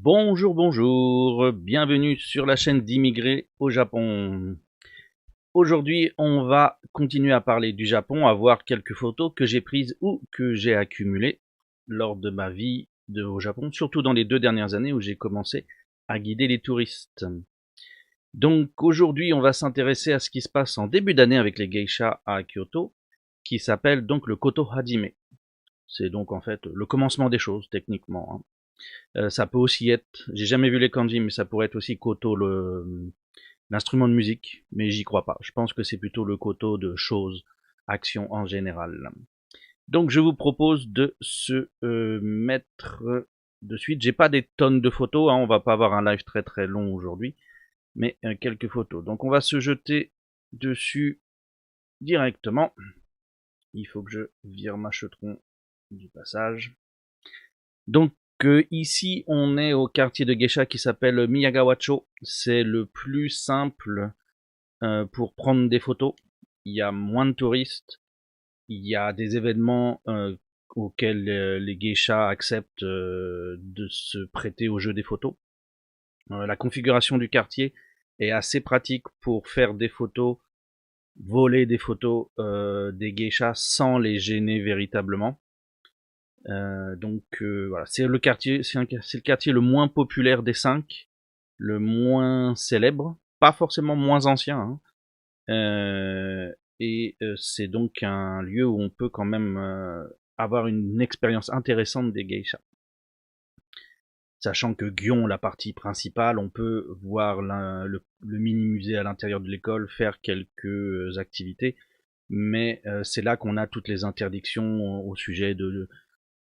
Bonjour, bonjour, bienvenue sur la chaîne d'Immigrés au Japon. Aujourd'hui, on va continuer à parler du Japon, à voir quelques photos que j'ai prises ou que j'ai accumulées lors de ma vie au Japon, surtout dans les 2 dernières années où j'ai commencé à guider les touristes. Donc aujourd'hui, on va s'intéresser à ce qui se passe en début d'année avec les geishas à Kyoto, qui s'appelle donc le Koto Hajime. C'est donc en fait le commencement des choses, techniquement. Ça peut aussi être, j'ai jamais vu les kanji, mais ça pourrait être aussi koto, l'instrument de musique, mais j'y crois pas. Je pense que c'est plutôt le koto de choses, action en général. Donc je vous propose de se mettre de suite. J'ai pas des tonnes de photos, hein, on va pas avoir un live très très long aujourd'hui, mais quelques photos. Donc on va se jeter dessus directement. Il faut que je vire ma chetron du passage. Donc ici, on est au quartier de geisha qui s'appelle Miyagawacho. C'est le plus simple pour prendre des photos. Il y a moins de touristes. Il y a des événements auxquels les geishas acceptent de se prêter au jeu des photos. La configuration du quartier est assez pratique pour faire des photos, voler des photos des geishas sans les gêner véritablement. Voilà, c'est le quartier, c'est le quartier le moins populaire des 5, le moins célèbre, pas forcément moins ancien, hein. C'est donc un lieu où on peut quand même avoir une expérience intéressante des geishas. Sachant que Gion, la partie principale, on peut voir le mini-musée à l'intérieur de l'école, faire quelques activités, mais c'est là qu'on a toutes les interdictions au sujet de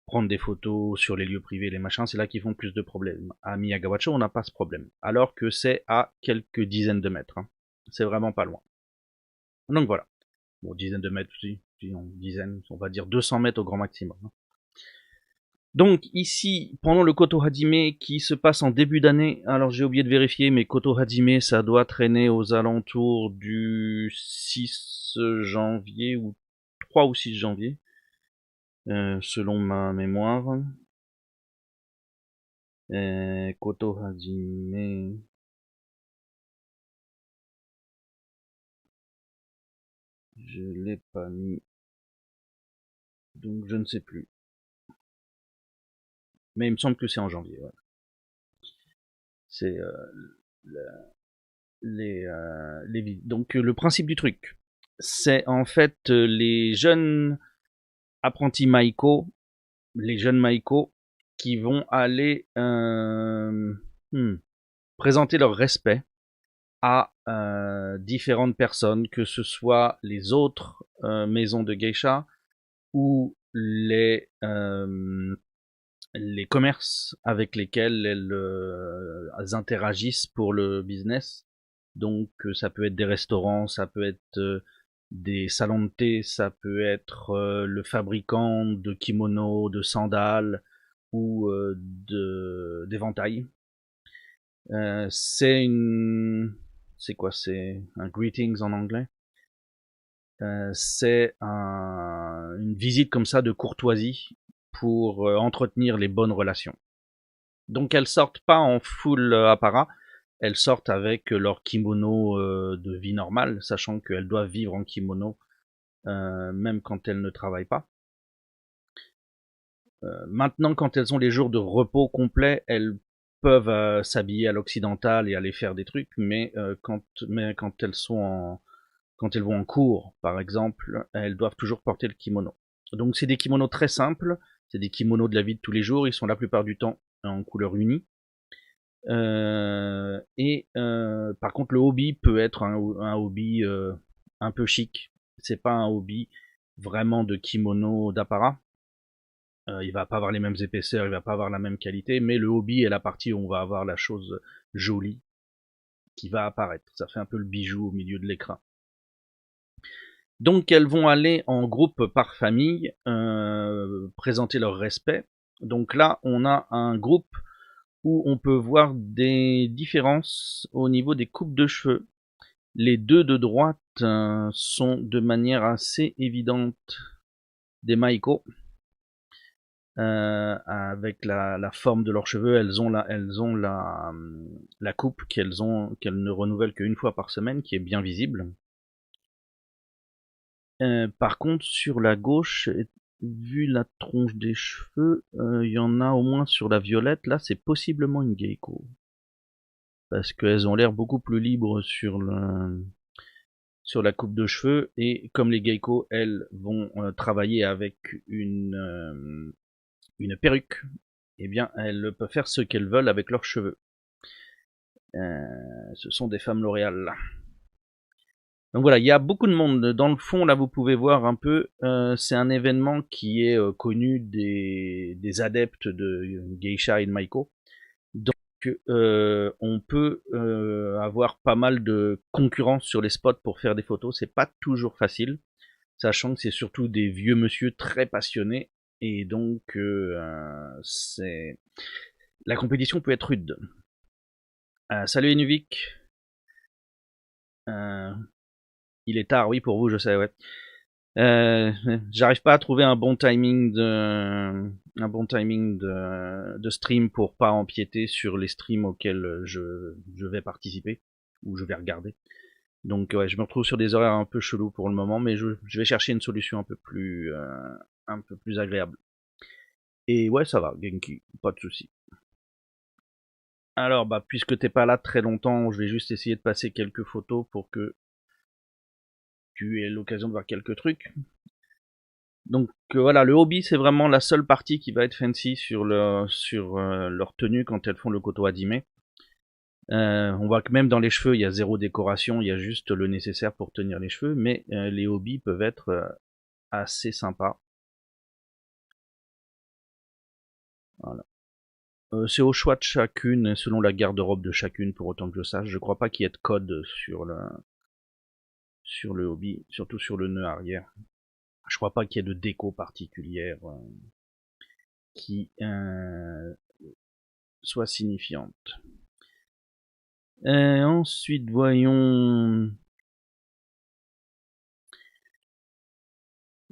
prendre des photos sur les lieux privés, les machins, c'est là qu'ils font plus de problèmes. À Miyagawacho, on n'a pas ce problème. Alors que c'est à quelques dizaines de mètres. Hein. C'est vraiment pas loin. Donc voilà. Bon, dizaines de mètres, dizaines, on va dire 200 mètres au grand maximum. Hein. Donc ici, pendant le Koto Hajime qui se passe en début d'année, alors j'ai oublié de vérifier, mais Koto Hajime, ça doit traîner aux alentours du 6 janvier, ou 3 ou 6 janvier. Selon ma mémoire. Koto Hajime. Je l'ai pas mis. Donc je ne sais plus. Mais il me semble que c'est en janvier. Ouais. C'est les donc le principe du truc, c'est en fait les jeunes apprentis Maiko, les jeunes Maiko qui vont aller présenter leur respect à différentes personnes, que ce soit les autres maisons de geisha ou les commerces avec lesquels elles interagissent pour le business. Donc ça peut être des restaurants, ça peut être des salons de thé, ça peut être le fabricant de kimonos, de sandales ou d'éventails. C'est quoi, c'est un greetings en anglais. C'est une visite comme ça de courtoisie pour entretenir les bonnes relations. Donc elles sortent pas en full apparat, elles sortent avec leur kimono de vie normale, sachant qu'elles doivent vivre en kimono même quand elles ne travaillent pas. Maintenant, quand elles ont les jours de repos complets, elles peuvent s'habiller à l'occidental et aller faire des trucs, mais quand elles vont en cours, par exemple, elles doivent toujours porter le kimono. Donc c'est des kimonos très simples, c'est des kimonos de la vie de tous les jours, ils sont la plupart du temps en couleur unie. Par contre le hobby peut être un hobby un peu chic, c'est pas un hobby vraiment de kimono d'apparat. Il va pas avoir les mêmes épaisseurs, il va pas avoir la même qualité, mais le hobby est la partie où on va avoir la chose jolie qui va apparaître. Ça fait un peu le bijou au milieu de l'écran. Donc elles vont aller en groupe par famille, présenter leur respect. Donc là, on a un groupe où on peut voir des différences au niveau des coupes de cheveux. Les deux de droite sont de manière assez évidente des Maiko. Avec la forme de leurs cheveux, elles ont la coupe qu'elles ne renouvellent qu'une fois par semaine, qui est bien visible. Par contre, sur la gauche, vu la tronche des cheveux, il y en a au moins sur la violette. Là, c'est possiblement une geiko, parce qu'elles ont l'air beaucoup plus libres sur la coupe de cheveux, et comme les geiko, elles vont travailler avec une perruque, eh bien, elles peuvent faire ce qu'elles veulent avec leurs cheveux. Ce sont des femmes L'Oréal. Donc voilà, il y a beaucoup de monde. Dans le fond, là, vous pouvez voir un peu, c'est un événement qui est connu des adeptes de Geisha et de Maiko. Donc, on peut avoir pas mal de concurrence sur les spots pour faire des photos. C'est pas toujours facile, sachant que c'est surtout des vieux monsieur très passionnés. Et donc, la compétition peut être rude. Salut Enuvik. Il est tard, oui, pour vous, je sais, ouais. J'arrive pas à trouver un bon timing de stream pour pas empiéter sur les streams auxquels je vais participer ou je vais regarder. Donc ouais, je me retrouve sur des horaires un peu chelous pour le moment, mais je vais chercher une solution un peu plus agréable. Et ouais, ça va, Genki, pas de souci. Alors bah puisque t'es pas là très longtemps, je vais juste essayer de passer quelques photos pour que tu aies l'occasion de voir quelques trucs. Donc voilà, le hobby c'est vraiment la seule partie qui va être fancy sur leur tenue quand elles font le koto hajime. On voit que même dans les cheveux il y a zéro décoration, il y a juste le nécessaire pour tenir les cheveux, mais les hobbies peuvent être assez sympas. Voilà. C'est au choix de chacune, selon la garde-robe de chacune, pour autant que je sache. Je crois pas qu'il y ait de code sur le hobby, surtout sur le nœud arrière. Je crois pas qu'il y ait de déco particulière qui soit signifiante. Ensuite, voyons.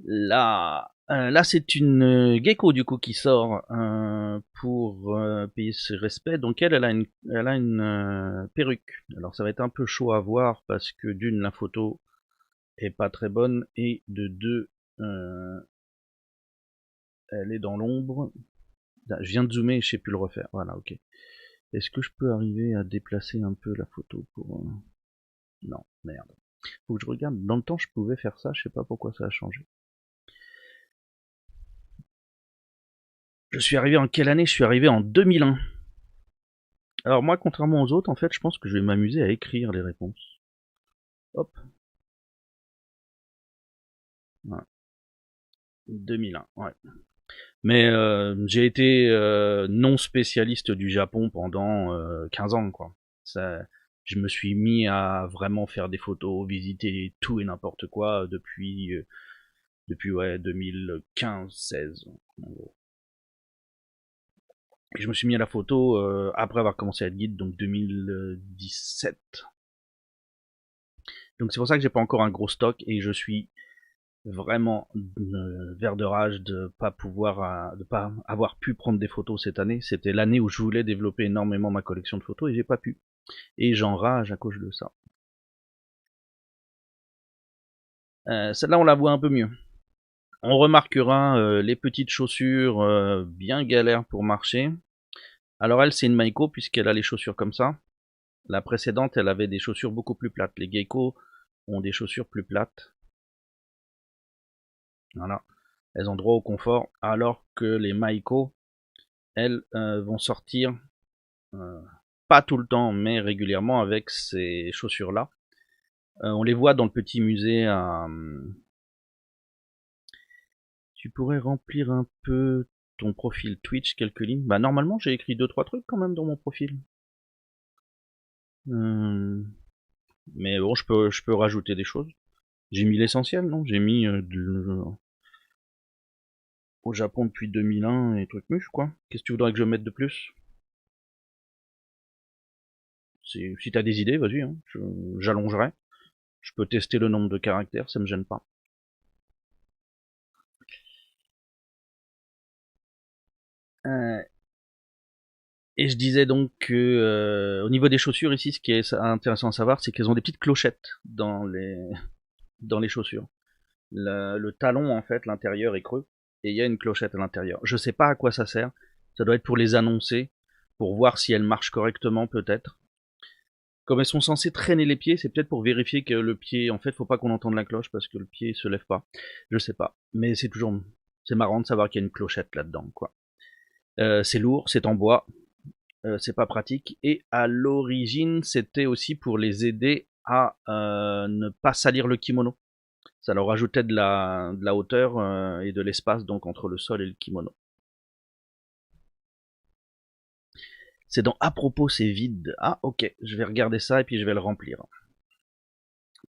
Là, c'est une gecko du coup qui sort pour payer ses respects. Donc elle a une perruque. Alors ça va être un peu chaud à voir parce que d'une, la photo est pas très bonne, et de deux, elle est dans l'ombre. Je viens de zoomer, je sais plus le refaire. Voilà, ok. Est-ce que je peux arriver à déplacer un peu la photo pour... Non, merde. Faut que je regarde. Dans le temps, je pouvais faire ça, je sais pas pourquoi ça a changé. Je suis arrivé en quelle année? Je suis arrivé en 2001. Alors moi, contrairement aux autres, en fait, je pense que je vais m'amuser à écrire les réponses. Hop. Voilà. 2001, ouais. Mais j'ai été non spécialiste du Japon pendant 15 ans, quoi. Je me suis mis à vraiment faire des photos, visiter tout et n'importe quoi depuis ouais, 2015-16, en gros. Et je me suis mis à la photo après avoir commencé à être guide, donc 2017. Donc c'est pour ça que j'ai pas encore un gros stock, et je suis vraiment vert de rage de pas avoir pu prendre des photos cette année. C'était l'année où je voulais développer énormément ma collection de photos et j'ai pas pu. Et j'en rage à cause de ça. Celle-là, on la voit un peu mieux. On remarquera les petites chaussures bien galères pour marcher. Alors elle, c'est une Maiko puisqu'elle a les chaussures comme ça. La précédente, elle avait des chaussures beaucoup plus plates. Les geckos ont des chaussures plus plates. Voilà. elles ont droit au confort, alors que les Maiko, elles, vont sortir, pas tout le temps, mais régulièrement avec ces chaussures-là. On les voit dans le petit musée à... Tu pourrais remplir un peu ton profil Twitch, quelques lignes. Bah normalement j'ai écrit 2-3 trucs quand même dans mon profil. Mais bon, je peux rajouter des choses. J'ai mis l'essentiel, non? J'ai mis au Japon depuis 2001 et trucs mûches, quoi. Qu'est-ce que tu voudrais que je mette de plus? Si t'as des idées, vas-y, hein. J'allongerai. Je peux tester le nombre de caractères, ça me gêne pas. Et je disais donc que au niveau des chaussures ici, ce qui est intéressant à savoir, c'est qu'elles ont des petites clochettes dans les chaussures. Le talon, en fait, l'intérieur est creux, et il y a une clochette à l'intérieur. Je sais pas à quoi ça sert. Ça doit être pour les annoncer, pour voir si elles marchent correctement, peut-être. Comme elles sont censées traîner les pieds, c'est peut-être pour vérifier que le pied, en fait, faut pas qu'on entende la cloche parce que le pied se lève pas. Je sais pas. Mais c'est marrant de savoir qu'il y a une clochette là-dedans, quoi. C'est lourd, c'est en bois, c'est pas pratique. Et à l'origine, c'était aussi pour les aider à ne pas salir le kimono. Ça leur rajoutait de la hauteur et de l'espace donc entre le sol et le kimono. C'est dans à propos c'est vide. Ah ok, je vais regarder ça et puis je vais le remplir.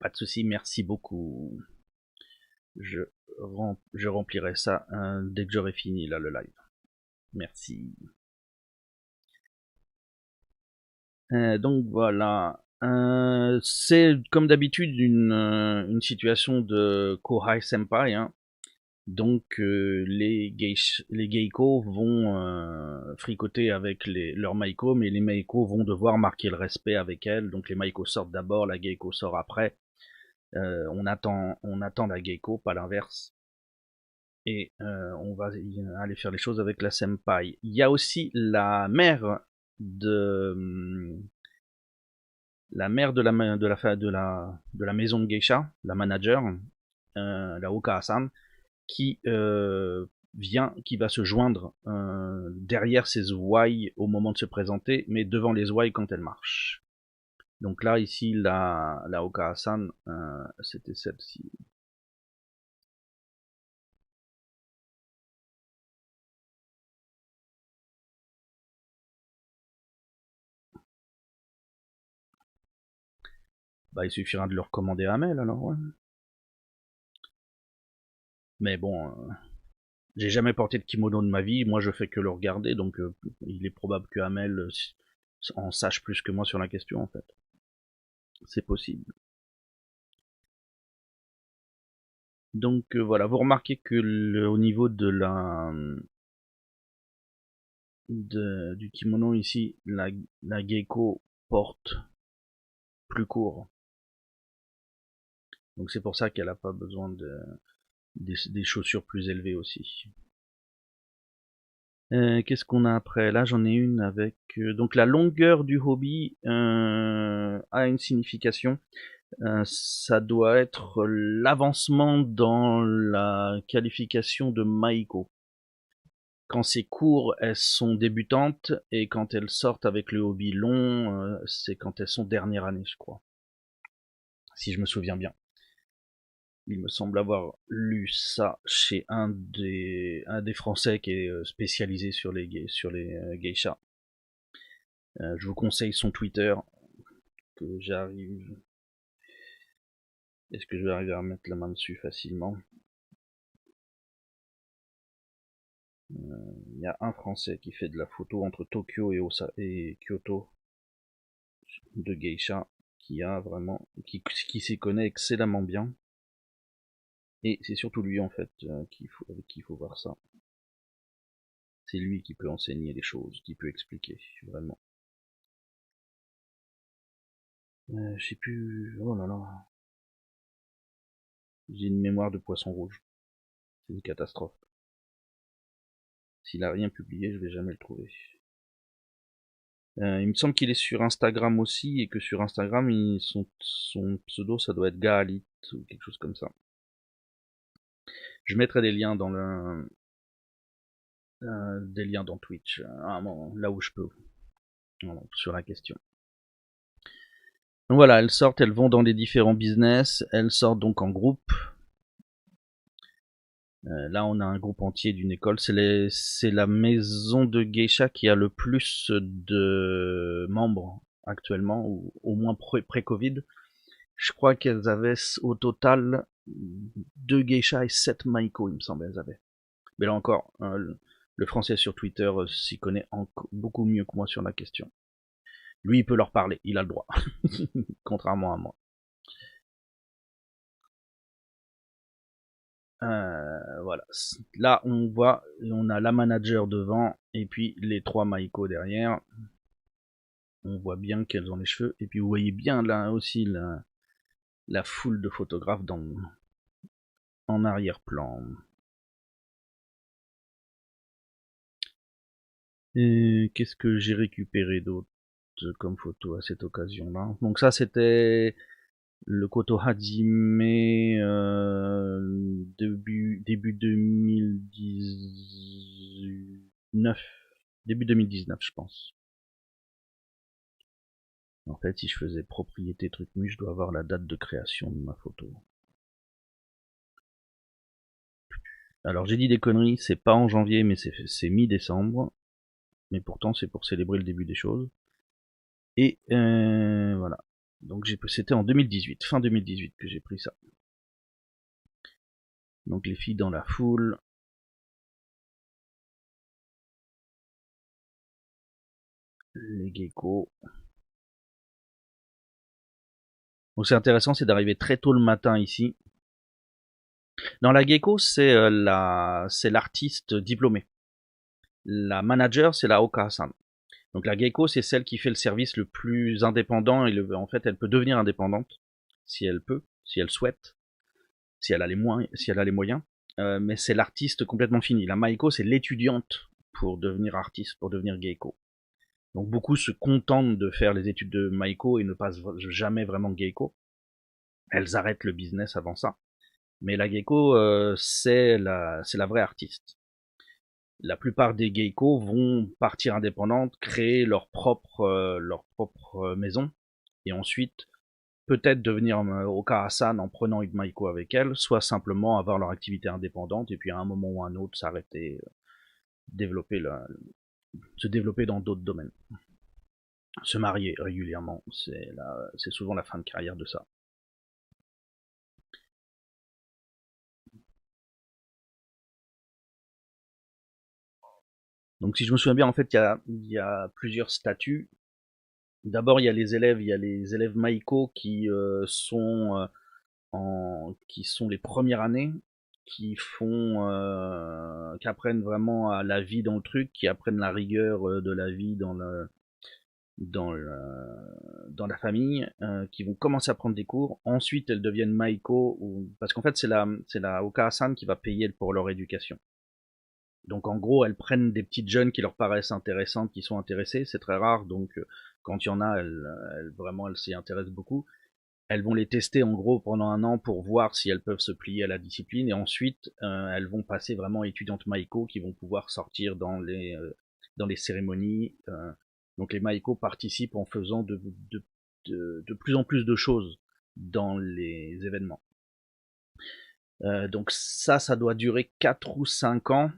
Pas de souci, merci beaucoup. Je, je remplirai ça dès que j'aurai fini là le live. Merci. Donc voilà. C'est comme d'habitude une situation de Kohai Senpai. Hein. Donc les geiko vont fricoter avec leurs maiko, mais les maiko vont devoir marquer le respect avec elles. Donc les maiko sortent d'abord, la geiko sort après. On attend la geiko, pas l'inverse. Et on va aller faire les choses avec la senpai. Il y a aussi la mère de la maison de geisha, la manager, la Oka-san, qui qui va se joindre derrière ses ouailles au moment de se présenter, mais devant les ouailles quand elle marche. Donc là, ici, la Oka-san, c'était celle-ci. Bah, il suffira de leur commander un mail alors, ouais. Mais bon, j'ai jamais porté de kimono de ma vie, moi je fais que le regarder, donc il est probable que Hamel en sache plus que moi sur la question en fait. C'est possible. Donc voilà, vous remarquez que au niveau de du kimono ici, la geiko porte plus court. Donc c'est pour ça qu'elle n'a pas besoin des chaussures plus élevées aussi. Qu'est-ce qu'on a après? Là j'en ai une avec... donc la longueur du hobby a une signification. Ça doit être l'avancement dans la qualification de Maiko. Quand c'est court, elles sont débutantes, et quand elles sortent avec le hobby long, c'est quand elles sont dernière année, je crois. Si je me souviens bien. Il me semble avoir lu ça chez un des Français qui est spécialisé sur les geishas. Je vous conseille son Twitter, que j'arrive... Est-ce que je vais arriver à mettre la main dessus facilement? Il y a un Français qui fait de la photo entre Tokyo et Kyoto de geisha, qui a vraiment, qui s'y connaît excellemment bien. Et c'est surtout lui en fait avec qui il faut voir ça. C'est lui qui peut enseigner les choses, qui peut expliquer vraiment. Je sais plus. Oh là là. J'ai une mémoire de poisson rouge. C'est une catastrophe. S'il a rien publié, je vais jamais le trouver. Il me semble qu'il est sur Instagram aussi, et que sur Instagram, son pseudo, ça doit être Gaalit, ou quelque chose comme ça. Je mettrai des liens dans des liens dans Twitch, à un moment, là où je peux, sur la question. Donc voilà, elles sortent, elles vont dans les différents business, elles sortent donc en groupe. Là, on a un groupe entier d'une école. C'est la maison de geisha qui a le plus de membres actuellement, ou au moins pré-Covid. Je crois qu'elles avaient au total 2 geishas et 7 maiko, il me semble, elles avaient. Mais là encore, le français sur Twitter s'y connaît beaucoup mieux que moi sur la question. Lui, il peut leur parler, il a le droit, contrairement à moi. Voilà. Là, on voit, on a la manager devant et puis les 3 maiko derrière. On voit bien qu'elles ont les cheveux. Et puis vous voyez bien là aussi la foule de photographes en arrière-plan. Et qu'est-ce que j'ai récupéré d'autre comme photo à cette occasion-là? Donc ça, c'était le Koto Hajime début 2019. Début 2019, je pense. En fait, si je faisais propriété truc mu, je dois avoir la date de création de ma photo. Alors j'ai dit des conneries, c'est pas en janvier, mais c'est mi-décembre. Mais pourtant, c'est pour célébrer le début des choses. Et voilà. Donc c'était en 2018, fin 2018 que j'ai pris ça. Donc les filles dans la foule. Les geckos. Donc c'est intéressant, c'est d'arriver très tôt le matin ici. Dans la gecko, c'est l'artiste diplômé. La manager, c'est la Oka-san. Donc la gecko, c'est celle qui fait le service le plus indépendant et en fait, elle peut devenir indépendante si elle peut, si elle souhaite, si elle a les moyens. Mais c'est l'artiste complètement fini. La maiko, c'est l'étudiante pour devenir artiste, pour devenir gecko. Donc beaucoup se contentent de faire les études de maiko et ne passent jamais vraiment gecko. Elles arrêtent le business avant ça. Mais la gecko, c'est la vraie artiste. La plupart des geckos vont partir indépendantes, créer leur propre maison, et ensuite peut-être devenir Oka-san en prenant une maiko avec elle, soit simplement avoir leur activité indépendante et puis à un moment ou à un autre s'arrêter, se développer dans d'autres domaines. Se marier régulièrement, c'est souvent la fin de carrière de ça. Donc si je me souviens bien, en fait, il y a plusieurs statuts. D'abord, il y a les élèves maiko qui sont les premières années, qui apprennent vraiment à la vie dans le truc, qui apprennent la rigueur de la vie dans, le, dans la famille, qui vont commencer à prendre des cours. Ensuite, elles deviennent maiko, parce qu'en fait, c'est la Oka-san qui va payer pour leur éducation. Donc en gros, elles prennent des petites jeunes qui leur paraissent intéressantes, qui sont intéressées, c'est très rare, donc quand il y en a, elles s'y intéressent beaucoup. Elles vont les tester en gros pendant un an pour voir si elles peuvent se plier à la discipline, et ensuite elles vont passer vraiment étudiantes maiko qui vont pouvoir sortir dans les cérémonies. Donc les maiko participent en faisant de plus en plus de choses dans les événements. Donc ça doit durer 4 ou 5 ans.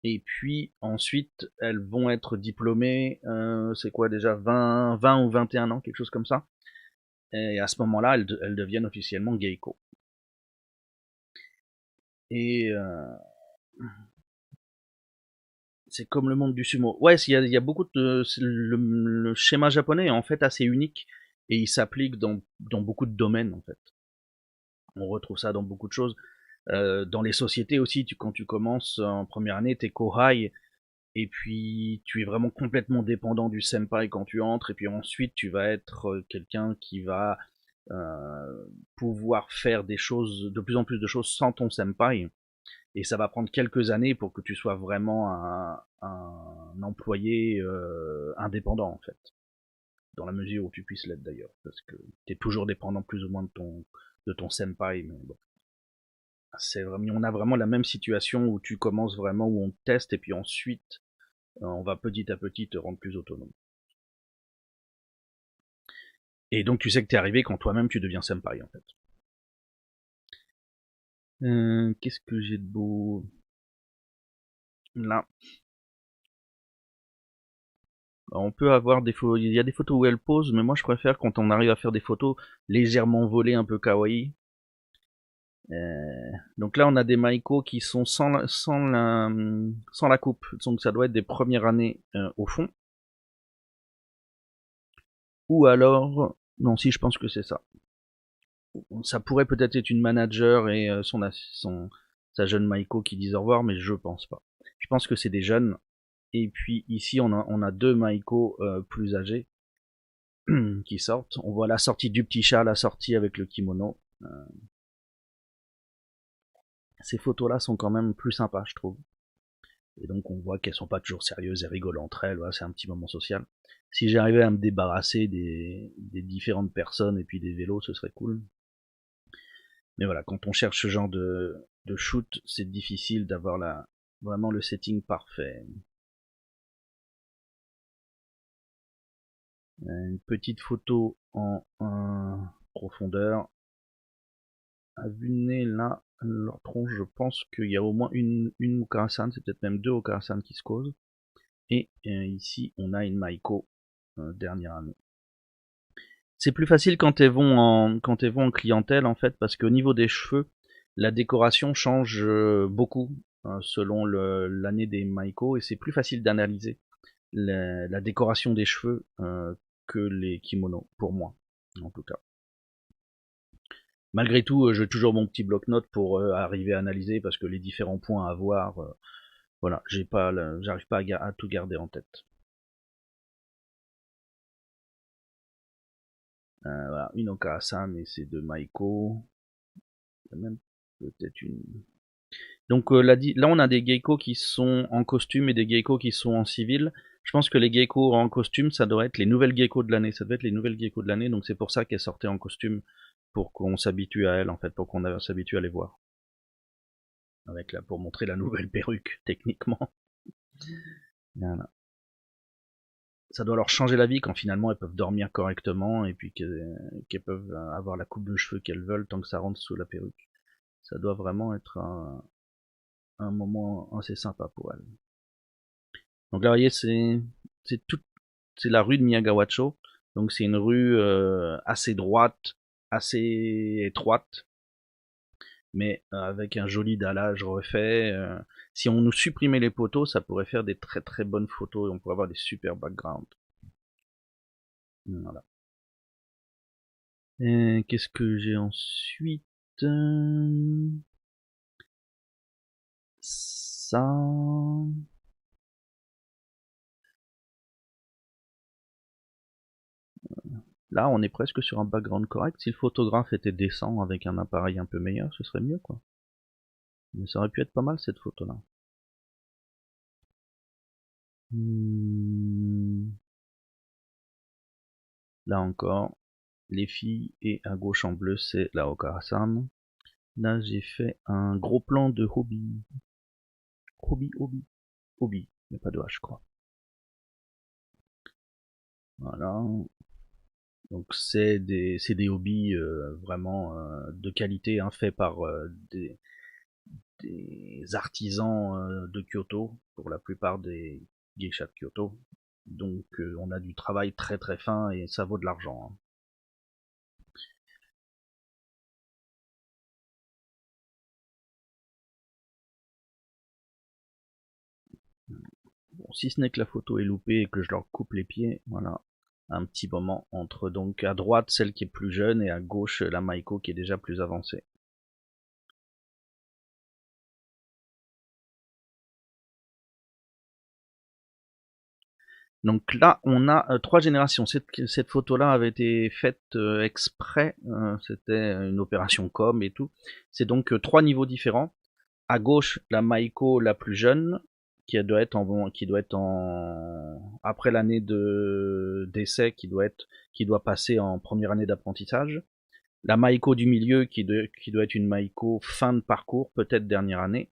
Et puis ensuite, elles vont être diplômées, c'est quoi déjà, 20 ou 21 ans, quelque chose comme ça. Et à ce moment-là, elles deviennent officiellement geiko. Et c'est comme le monde du sumo. Ouais, il y a beaucoup de... Le schéma japonais est en fait assez unique et il s'applique dans beaucoup de domaines en fait. On retrouve ça dans beaucoup de choses. Dans les sociétés aussi, quand tu commences en première année, t'es kohai, et puis tu es vraiment complètement dépendant du senpai quand tu entres, et puis ensuite tu vas être quelqu'un qui va pouvoir faire des choses, de plus en plus de choses sans ton senpai, et ça va prendre quelques années pour que tu sois vraiment un employé indépendant en fait, dans la mesure où tu puisses l'être d'ailleurs, parce que tu es toujours dépendant plus ou moins de ton senpai, mais bon. On a vraiment la même situation où tu commences vraiment, où on te teste, et puis ensuite, on va petit à petit te rendre plus autonome. Et donc tu sais que t'es arrivé quand toi-même tu deviens senpai en fait. Qu'est-ce que j'ai de beau là? On peut avoir des photos, il y a des photos où elle pose, mais moi je préfère quand on arrive à faire des photos légèrement volées, un peu kawaii. Donc là on a des Maiko qui sont sans la coupe, donc ça doit être des premières années au fond. Ou alors, non si je pense que c'est ça. Ça pourrait peut-être être une manager et sa jeune Maiko qui disent au revoir, mais je pense pas. Je pense que c'est des jeunes. Et puis ici on a deux Maiko plus âgés qui sortent. On voit la sortie du petit chat, la sortie avec le kimono. Ces photos-là sont quand même plus sympas, je trouve. Et donc on voit qu'elles sont pas toujours sérieuses et rigolent entre elles. Voilà, c'est un petit moment social. Si j'arrivais à me débarrasser des différentes personnes et puis des vélos, ce serait cool. Mais voilà, quand on cherche ce genre de shoot, c'est difficile d'avoir vraiment le setting parfait. Une petite photo en profondeur. À vue de nez, là, leur tronche, je pense qu'il y a au moins une Okara-san, c'est peut-être même deux Okara-san qui se causent. Et ici, on a une Maiko, dernière année. C'est plus facile quand elles vont en clientèle, en fait, parce qu'au niveau des cheveux, la décoration change beaucoup selon l'année des Maiko, et c'est plus facile d'analyser la décoration des cheveux que les kimonos, pour moi, en tout cas. Malgré tout, j'ai toujours mon petit bloc-notes pour arriver à analyser, parce que les différents points à voir, voilà, j'arrive pas à tout garder en tête. Voilà, une Okara-san et c'est de Maiko. Il y a même peut-être une. Donc là, on a des geckos qui sont en costume et des geckos qui sont en civil. Je pense que les geckos en costume, ça doit être les nouvelles geckos de l'année. Ça doit être les nouvelles geckos de l'année, donc c'est pour ça qu'elles sortaient en costume, pour qu'on s'habitue à elles, en fait, pour qu'on s'habitue à les voir. Pour montrer la nouvelle perruque, techniquement. Voilà. Ça doit leur changer la vie quand finalement elles peuvent dormir correctement et puis qu'elles peuvent avoir la coupe de cheveux qu'elles veulent tant que ça rentre sous la perruque. Ça doit vraiment être un moment assez sympa pour elles. Donc là, vous voyez, c'est la rue de Miyagawacho. Donc c'est une rue assez droite, assez étroite, mais avec un joli dallage refait. Si on nous supprimait les poteaux, ça pourrait faire des très très bonnes photos et on pourrait avoir des super backgrounds. Voilà. Qu'est-ce que j'ai ensuite? Ça. Là, on est presque sur un background correct. Si le photographe était décent avec un appareil un peu meilleur, ce serait mieux, quoi. Mais ça aurait pu être pas mal cette photo-là. Là encore, les filles, et à gauche en bleu, c'est la Okara-san. Là, j'ai fait un gros plan de Hobby. Hobby. Il n'y a pas de H, je crois. Voilà. Donc c'est des hobbies vraiment de qualité, hein, faits par des artisans de Kyoto, pour la plupart des geishas de Kyoto. Donc on a du travail très très fin et ça vaut de l'argent, hein. Bon, si ce n'est que la photo est loupée et que je leur coupe les pieds, voilà. Un petit moment entre donc à droite celle qui est plus jeune et à gauche la Maiko qui est déjà plus avancée. Donc là, on a trois générations. Cette photo-là avait été faite exprès. C'était une opération com et tout. C'est donc trois niveaux différents. À gauche, la Maiko la plus jeune, qui doit être après l'année de d'essai, qui doit passer en première année d'apprentissage. La Maiko du milieu qui doit être une Maiko fin de parcours, peut-être dernière année.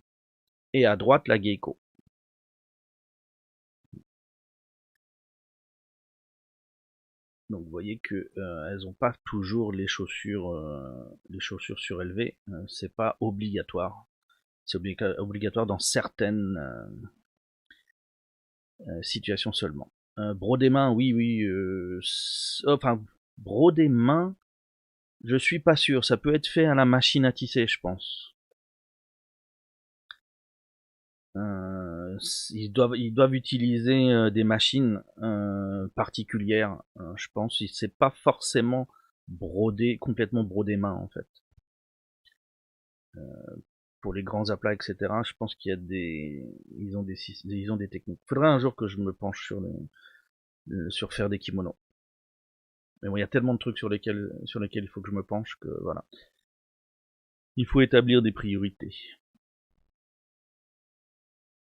Et à droite, la Geiko. Donc vous voyez que elles n'ont pas toujours les chaussures surélevées. C'est pas obligatoire. C'est obligatoire dans certaines situations seulement. Broder main, oui, oui. Enfin, broder main, je suis pas sûr. Ça peut être fait à la machine à tisser, je pense. Ils doivent utiliser des machines particulières, je pense. C'est pas forcément complètement brodé main en fait. Pour les grands aplats, etc. Je pense qu'il y a ils ont des techniques. Faudrait un jour que je me penche sur faire des kimonos. Mais bon, il y a tellement de trucs sur lesquels il faut que je me penche que voilà. Il faut établir des priorités.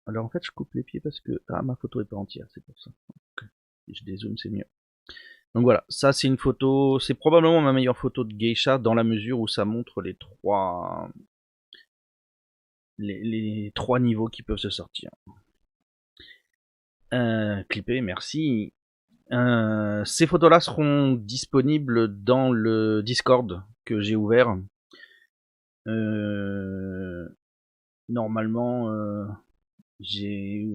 Alors en fait, je coupe les pieds parce que ma photo est pas entière, c'est pour ça. Donc, si je dézoome, c'est mieux. Donc voilà, ça c'est une photo, c'est probablement ma meilleure photo de geisha dans la mesure où ça montre les trois niveaux qui peuvent se sortir. Clippé, merci. Ces photos-là seront disponibles dans le Discord que j'ai ouvert. Normalement, j'ai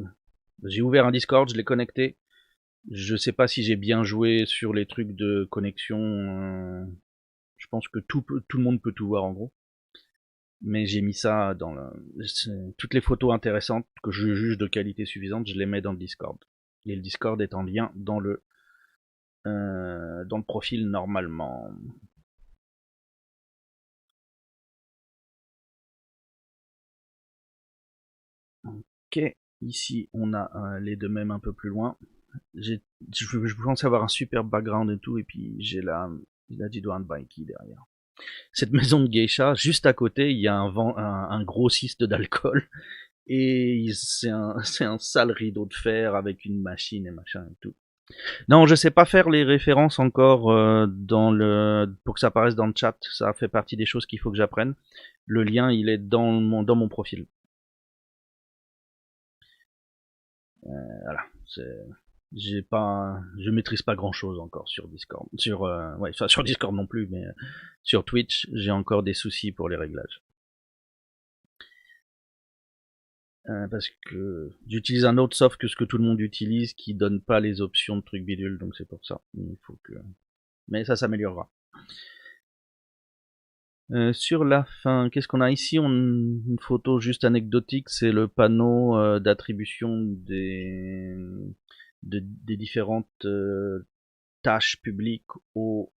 ouvert un Discord, je l'ai connecté. Je sais pas si j'ai bien joué sur les trucs de connexion. Je pense que tout le monde peut tout voir en gros. Mais j'ai mis ça dans toutes les photos intéressantes que je juge de qualité suffisante, je les mets dans le Discord. Et le Discord est en lien dans le profil normalement. Ok, ici on a les deux mêmes un peu plus loin. Je pensais avoir un super background et tout, et puis j'ai la Jido Baiki derrière. Cette maison de geisha, juste à côté, il y a un grossiste d'alcool, et c'est un sale rideau de fer avec une machine et machin et tout. Non, je sais pas faire les références encore pour que ça apparaisse dans le chat. Ça fait partie des choses qu'il faut que j'apprenne. Le lien, il est dans mon profil. Voilà. Je maîtrise pas grand chose encore sur Discord. Sur Discord non plus, mais sur Twitch, j'ai encore des soucis pour les réglages. Parce que j'utilise un autre soft que ce que tout le monde utilise, qui donne pas les options de trucs bidule, donc c'est pour ça. Mais ça s'améliorera. Sur la fin, qu'est-ce qu'on a ici? Une photo juste anecdotique, c'est le panneau d'attribution des différentes tâches publiques aux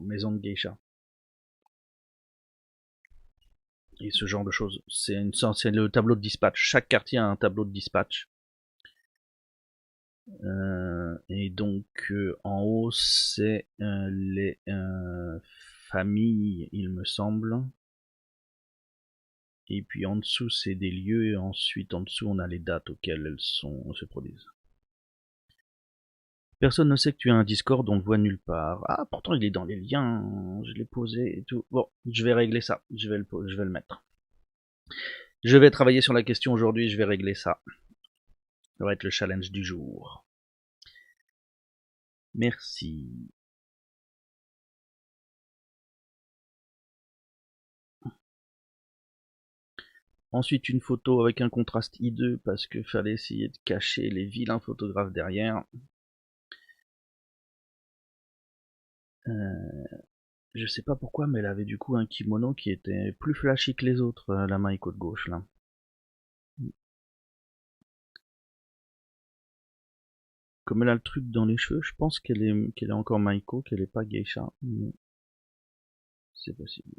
maisons de geisha. Et ce genre de choses. C'est le tableau de dispatch. Chaque quartier a un tableau de dispatch. Et donc en haut c'est les familles, il me semble. Et puis en dessous c'est des lieux, et ensuite en dessous on a les dates auxquelles elles se produisent. Personne ne sait que tu as un Discord, on le voit nulle part. Ah, pourtant il est dans les liens, je l'ai posé et tout. Bon, je vais régler ça, je vais le mettre. Je vais travailler sur la question aujourd'hui, je vais régler ça. Ça va être le challenge du jour. Merci. Ensuite, une photo avec un contraste hideux parce que fallait essayer de cacher les vilains photographes derrière. Je sais pas pourquoi, mais elle avait du coup un kimono qui était plus flashy que les autres, la Maiko de gauche là. Comme elle a le truc dans les cheveux, je pense qu'elle est encore Maiko, qu'elle est pas geisha. C'est possible.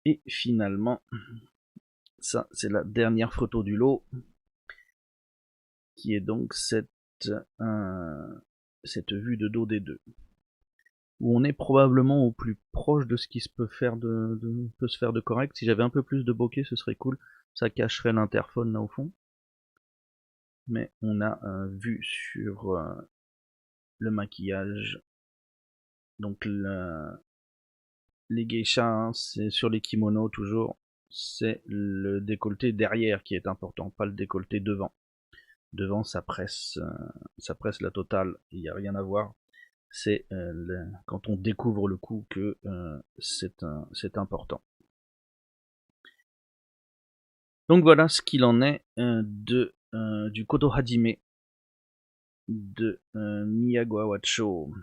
Et finalement, ça c'est la dernière photo du lot, qui est donc cette vue de dos des deux, où on est probablement au plus proche de ce qui peut se faire de correct. Si j'avais un peu plus de bokeh, ce serait cool. Ça cacherait l'interphone là au fond. Mais on a vu sur le maquillage. Donc les geishas, hein, c'est sur les kimonos toujours, c'est le décolleté derrière qui est important, pas le décolleté devant. Devant ça presse la totale, il n'y a rien à voir. C'est quand on découvre le cou que c'est important. Donc voilà ce qu'il en est du Koto Hajime de Miyagawa Wacho.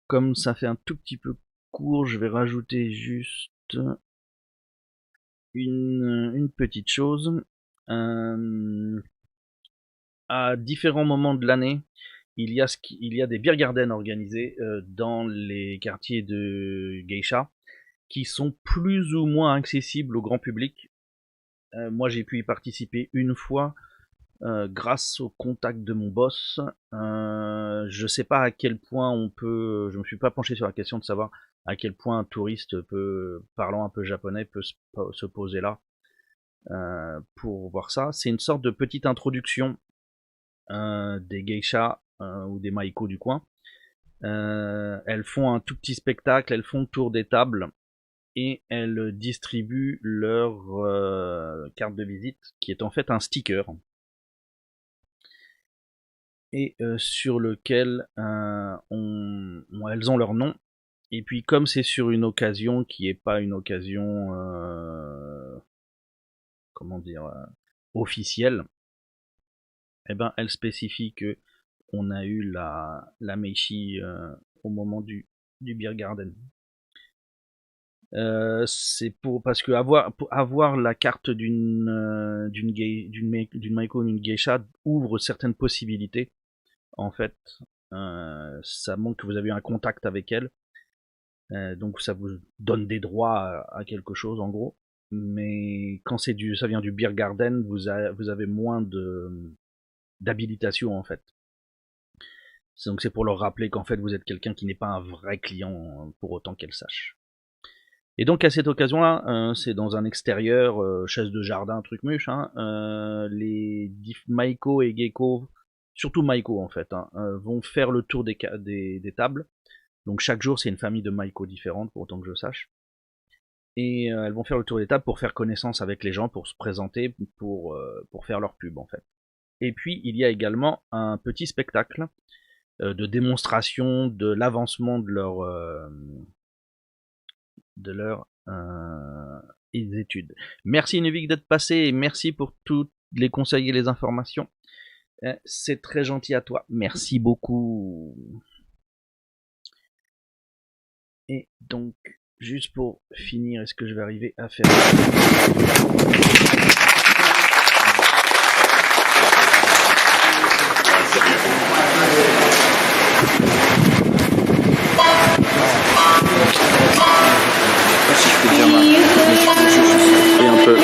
Comme ça fait un tout petit peu court, je vais rajouter juste une petite chose. À différents moments de l'année, il y a des beer gardens organisés dans les quartiers de geisha qui sont plus ou moins accessibles au grand public. Moi j'ai pu y participer une fois grâce au contact de mon boss. Je sais pas à quel point je me suis pas penché sur la question de savoir à quel point un touriste parlant un peu japonais peut se poser là pour voir ça. C'est une sorte de petite introduction des geishas ou des maiko du coin. Elles font un tout petit spectacle, elles font le tour des tables et elles distribuent leur carte de visite qui est en fait un sticker et sur lequel elles ont leur nom. Et puis comme c'est sur une occasion qui est pas une occasion officielle, eh ben elle spécifie que on a eu la Meishi au moment du beer garden. C'est parce que avoir la carte d'une maiko ou d'une geisha ouvre certaines possibilités. En fait, ça montre que vous avez eu un contact avec elle. Donc ça vous donne des droits à quelque chose en gros. Mais quand ça vient du beer garden, vous avez moins d'habilitation en fait. Donc c'est pour leur rappeler qu'en fait vous êtes quelqu'un qui n'est pas un vrai client pour autant qu'elle sache. Et donc à cette occasion-là, c'est dans un extérieur, chaise de jardin, truc muche, hein, les maiko et geiko, surtout maiko en fait, hein, vont faire le tour des tables. Donc chaque jour c'est une famille de maiko différentes pour autant que je sache. Et elles vont faire le tour des tables pour faire connaissance avec les gens, pour se présenter, pour faire leur pub en fait. Et puis il y a également un petit spectacle de démonstration de l'avancement de leurs études. Merci Nuvik d'être passé et merci pour tous les conseils et les informations. C'est très gentil à toi. Merci beaucoup. Et donc, juste pour finir, est-ce que je vais arriver à faire... Si je peux dire et un peu.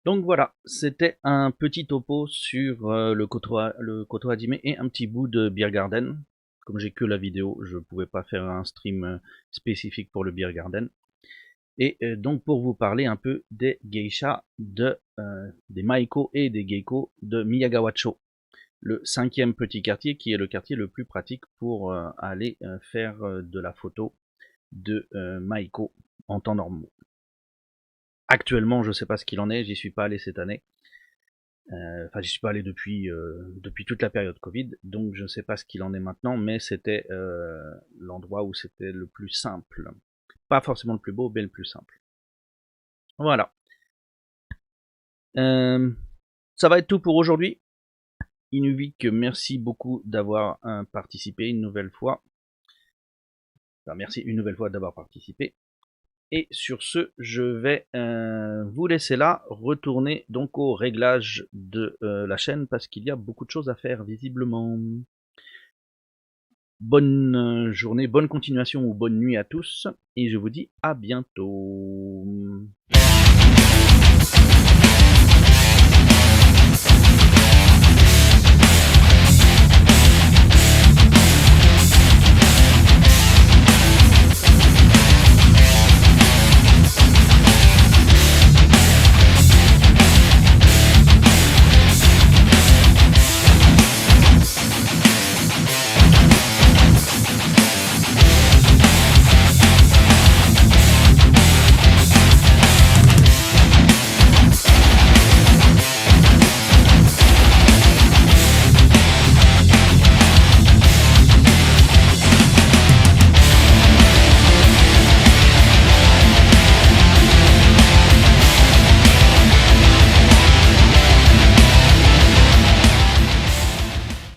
Donc voilà, c'était un petit topo sur le Koto Hajime et un petit bout de Beer Garden. Comme j'ai que la vidéo, je pouvais pas faire un stream spécifique pour le Beer Garden. Et donc pour vous parler un peu des geishas, des maiko et des geiko de Miyagawacho, le 5e petit quartier qui est le quartier le plus pratique pour aller faire de la photo de maiko en temps normal. Actuellement, je sais pas ce qu'il en est, j'y suis pas allé cette année. Enfin, j'y suis pas allé depuis toute la période Covid, donc je ne sais pas ce qu'il en est maintenant, mais c'était l'endroit où c'était le plus simple. Pas forcément le plus beau, mais le plus simple. Voilà. Ça va être tout pour aujourd'hui. Inuvik, merci beaucoup d'avoir participé une nouvelle fois. Enfin, merci une nouvelle fois d'avoir participé. Et sur ce, je vais vous laisser là, retourner donc au réglage de la chaîne parce qu'il y a beaucoup de choses à faire visiblement. Bonne journée, bonne continuation ou bonne nuit à tous et je vous dis à bientôt.